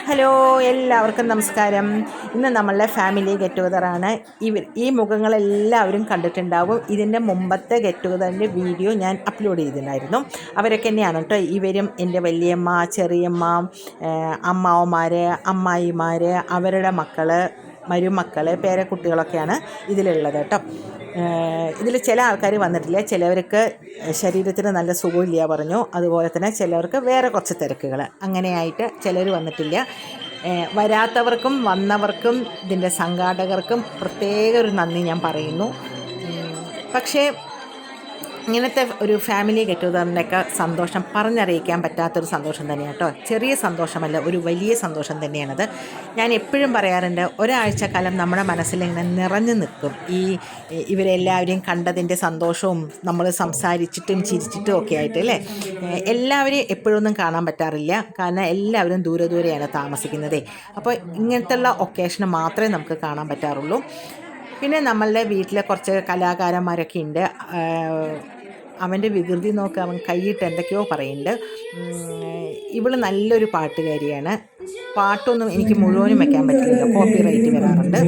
Hello, എല്ലാവർക്കും നമസ്കാരം. ഇന്ന് നമ്മളുടെ ഫാമിലി ഗെറ്റ് ടുഗദറാണ്. ഈ മുഖങ്ങളെല്ലാവരും കണ്ടിട്ടുണ്ടാവും. ഇതിൻ്റെ മുമ്പത്തെ ഗെറ്റ് ടുഗദറിൻ്റെ വീഡിയോ ഞാൻ അപ്ലോഡ് ചെയ്തിട്ടുണ്ടായിരുന്നു. അവരൊക്കെ തന്നെയാണ് കേട്ടോ. ഇവരും എൻ്റെ വലിയമ്മ, ചെറിയമ്മ, അമ്മാവന്മാർ, അമ്മായിമാർ, അവരുടെ മക്കൾ, മരുമക്കൾ, പേരക്കുട്ടികളൊക്കെയാണ് ഇതിലുള്ളത് കേട്ടോ. ഇതിൽ ചില ആൾക്കാർ വന്നിട്ടില്ല. ചിലവർക്ക് ശരീരത്തിന് നല്ല സുഖമില്ല പറഞ്ഞു. അതുപോലെ തന്നെ ചിലവർക്ക് വേറെ കുറച്ച് തിരക്കുകൾ അങ്ങനെയായിട്ട് ചിലർ വന്നിട്ടില്ല. വരാത്തവർക്കും വന്നവർക്കും ഇതിൻ്റെ സംഘാടകർക്കും പ്രത്യേക ഒരു നന്ദി ഞാൻ പറയുന്നു. പക്ഷേ ഇങ്ങനത്തെ ഒരു ഫാമിലി ഗെറ്റ് ടുഗദറിൻ്റെയൊക്കെ സന്തോഷം പറഞ്ഞറിയിക്കാൻ പറ്റാത്തൊരു സന്തോഷം തന്നെയാണ് കേട്ടോ. ചെറിയ സന്തോഷമല്ല, ഒരു വലിയ സന്തോഷം തന്നെയാണത്. ഞാൻ എപ്പോഴും പറയാറുണ്ട്, ഒരാഴ്ചക്കാലം നമ്മുടെ മനസ്സിലിങ്ങനെ നിറഞ്ഞു നിൽക്കും ഇവരെല്ലാവരെയും കണ്ടതിൻ്റെ സന്തോഷവും, നമ്മൾ സംസാരിച്ചിട്ടും ചിരിച്ചിട്ടും ഒക്കെ ആയിട്ട് അല്ലേ. എല്ലാവരെയും എപ്പോഴൊന്നും കാണാൻ പറ്റാറില്ല, കാരണം എല്ലാവരും ദൂരെ ദൂരെയാണ് താമസിക്കുന്നത്. അപ്പോൾ ഇങ്ങനത്തുള്ള ഒക്കേഷന് മാത്രമേ നമുക്ക് കാണാൻ പറ്റാറുള്ളൂ. പിന്നെ നമ്മളുടെ വീട്ടിലെ കുറച്ച് കലാകാരന്മാരൊക്കെ ഉണ്ട്. അവൻ്റെ വികൃതി നോക്കുക, അവൻ കൈയിട്ട് എന്തൊക്കെയോ പറയുന്നുണ്ട്. ഇവൾ നല്ലൊരു പാട്ടുകാരിയാണ്. പാട്ടൊന്നും എനിക്ക് മുഴുവനും വയ്ക്കാൻ പറ്റില്ല, കോപ്പി റൈറ്റ് വരാറുണ്ട്.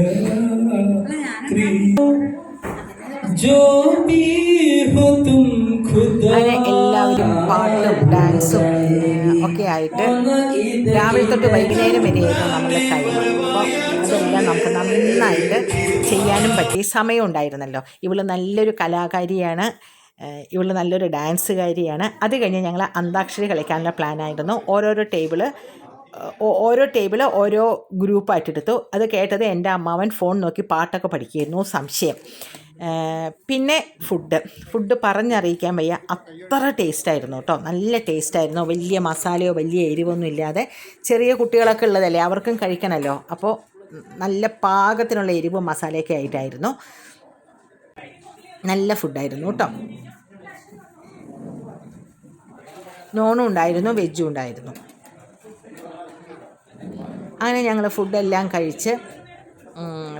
അങ്ങനെ എല്ലാവരും പാട്ടും ഡാൻസും ഒക്കെ ആയിട്ട് രാവിലെ തൊട്ട് വൈകുന്നേരം വരെയായിരുന്നു നമ്മളുടെ ടൈം. അപ്പോൾ അതെല്ലാം നമുക്ക് നന്നായിട്ട് ചെയ്യാനും പറ്റി, സമയം ഉണ്ടായിരുന്നല്ലോ. ഇവൾ നല്ലൊരു കലാകാരിയാണ്, ഇവൾ നല്ലൊരു ഡാൻസുകാരിയാണ്. അത് കഴിഞ്ഞ് ഞങ്ങൾ അന്താക്ഷരി കളിക്കാനുള്ള പ്ലാനായിരുന്നു. ഓരോ ടേബിൾ ഓരോ ഗ്രൂപ്പായിട്ടെടുത്തു. അത് കേട്ടത് എൻ്റെ അമ്മാവൻ ഫോൺ നോക്കി പാട്ടൊക്കെ പഠിക്കുകയായിരുന്നു, സംശയം. പിന്നെ ഫുഡ് പറഞ്ഞറിയിക്കാൻ വയ്യ, അത്ര ടേസ്റ്റായിരുന്നു കേട്ടോ. നല്ല ടേസ്റ്റായിരുന്നു. വലിയ മസാലയോ വലിയ എരിവൊന്നും ഇല്ലാതെ. ചെറിയ കുട്ടികളൊക്കെ ഉള്ളതല്ലേ, അവർക്കും കഴിക്കണമല്ലോ. അപ്പോൾ നല്ല പാകത്തിനുള്ള എരിവും മസാലയൊക്കെ ആയിട്ടായിരുന്നു. നല്ല ഫുഡായിരുന്നു കേട്ടോ. നോണും ഉണ്ടായിരുന്നു, വെജും ഉണ്ടായിരുന്നു. അങ്ങനെ ഞങ്ങൾ ഫുഡെല്ലാം കഴിച്ച്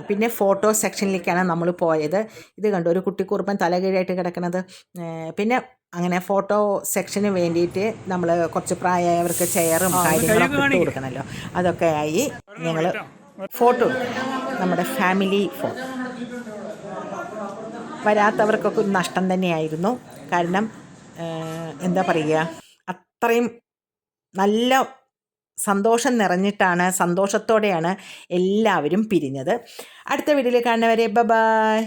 പിന്നെ ഫോട്ടോ സെക്ഷനിലേക്കാണ് നമ്മൾ പോയത്. ഇത് കണ്ടു, ഒരു കുട്ടിക്കുറുപ്പൻ തലകീഴായിട്ട് കിടക്കുന്നത്. പിന്നെ അങ്ങനെ ഫോട്ടോ സെക്ഷന് വേണ്ടിയിട്ട് നമ്മൾ കുറച്ച് പ്രായമായവർക്ക് ചെയറും കാര്യങ്ങളൊക്കെ ഇട്ട് കൊടുക്കണമല്ലോ. അതൊക്കെ ആയി ഞങ്ങൾ ഫോട്ടോ നമ്മുടെ ഫാമിലി ഫോട്ടോ. വരാത്തവർക്കൊക്കെ ഒരു നഷ്ടം തന്നെയായിരുന്നു. കാരണം എന്താ പറയുക, അത്രയും നല്ല സന്തോഷം നിറഞ്ഞിട്ടാണ്, സന്തോഷത്തോടെയാണ് എല്ലാവരും പിരിഞ്ഞത്. അടുത്ത വീഡിയോയിൽ കാണുന്നവരെ ബൈ.